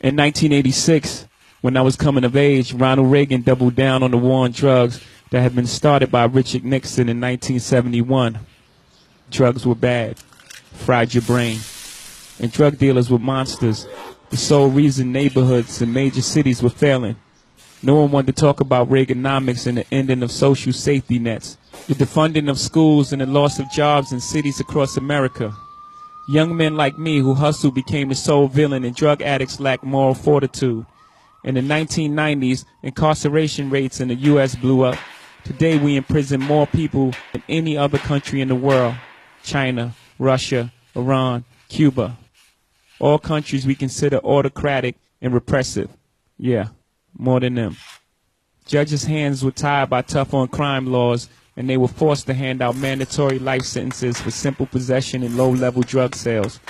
In 1986, when I was coming of age, Ronald Reagan doubled down on the war on drugs that had been started by Richard Nixon in 1971. Drugs were bad, fried your brain, and drug dealers were monsters. The sole reason neighborhoods and major cities were failing. No one wanted to talk about Reaganomics and the ending of social safety nets, the defunding of schools and the loss of jobs in cities across America. Young men like me who hustled became the sole villain, and drug addicts lacked moral fortitude. In the 1990s, incarceration rates in the U.S. blew up. Today we imprison more people than any other country in the world. China, Russia, Iran, Cuba. All countries we consider autocratic and repressive. Yeah, more than them. Judges' hands were tied by tough on crime laws, and they were forced to hand out mandatory life sentences for simple possession and low-level drug sales.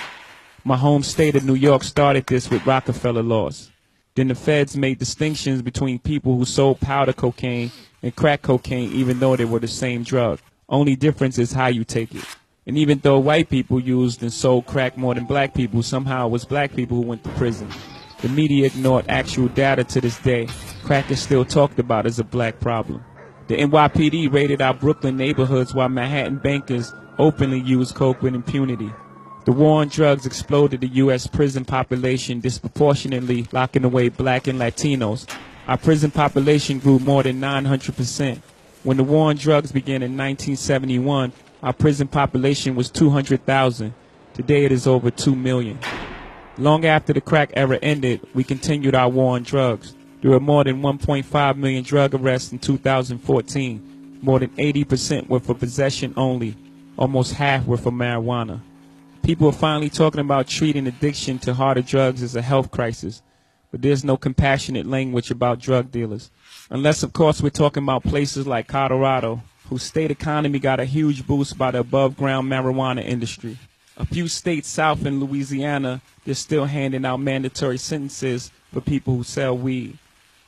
My home state of New York started this with Rockefeller laws. Then the feds made distinctions between people who sold powder cocaine and crack cocaine, even though they were the same drug. Only difference is how you take it. And even though white people used and sold crack more than black people, somehow it was black people who went to prison. The media ignored actual data to this day. Crack is still talked about as a black problem. The NYPD raided our Brooklyn neighborhoods while Manhattan bankers openly used coke with impunity. The war on drugs exploded the U.S. prison population, disproportionately locking away black and Latinos. Our prison population grew more than 900%. When the war on drugs began in 1971, our prison population was 200,000. Today it is over 2 million. Long after the crack era ended, we continued our war on drugs. There were more than 1.5 million drug arrests in 2014. More than 80% were for possession only. Almost half were for marijuana. People are finally talking about treating addiction to harder drugs as a health crisis. But there's no compassionate language about drug dealers. Unless, of course, we're talking about places like Colorado, whose state economy got a huge boost by the above-ground marijuana industry. A few states south in Louisiana, they're still handing out mandatory sentences for people who sell weed.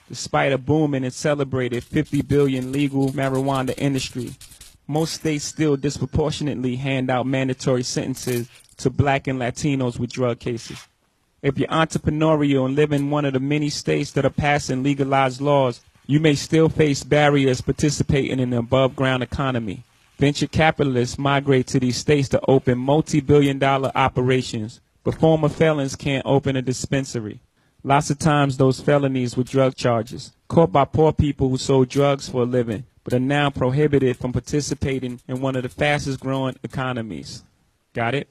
Despite a booming and celebrated $50 billion legal marijuana industry, most states still disproportionately hand out mandatory sentences to black and Latinos with drug cases. If you're entrepreneurial and live in one of the many states that are passing legalized laws, you may still face barriers participating in the above-ground economy. Venture capitalists migrate to these states to open multi-billion-dollar operations, but former felons can't open a dispensary. Lots of times those felonies were drug charges, caught by poor people who sold drugs for a living, but are now prohibited from participating in one of the fastest-growing economies. Got it?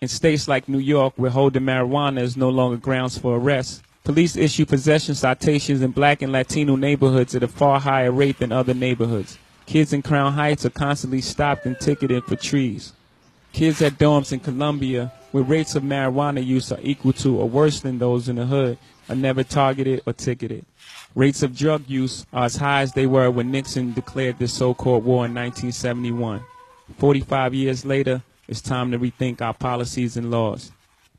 In states like New York, where holding marijuana is no longer grounds for arrest, police issue possession citations in black and Latino neighborhoods at a far higher rate than other neighborhoods. Kids in Crown Heights are constantly stopped and ticketed for trees. Kids at dorms in Columbia, where rates of marijuana use are equal to or worse than those in the hood, are never targeted or ticketed. Rates of drug use are as high as they were when Nixon declared the so-called war in 1971. 45 years later, it's time to rethink our policies and laws.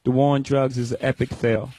The war on drugs is an epic fail.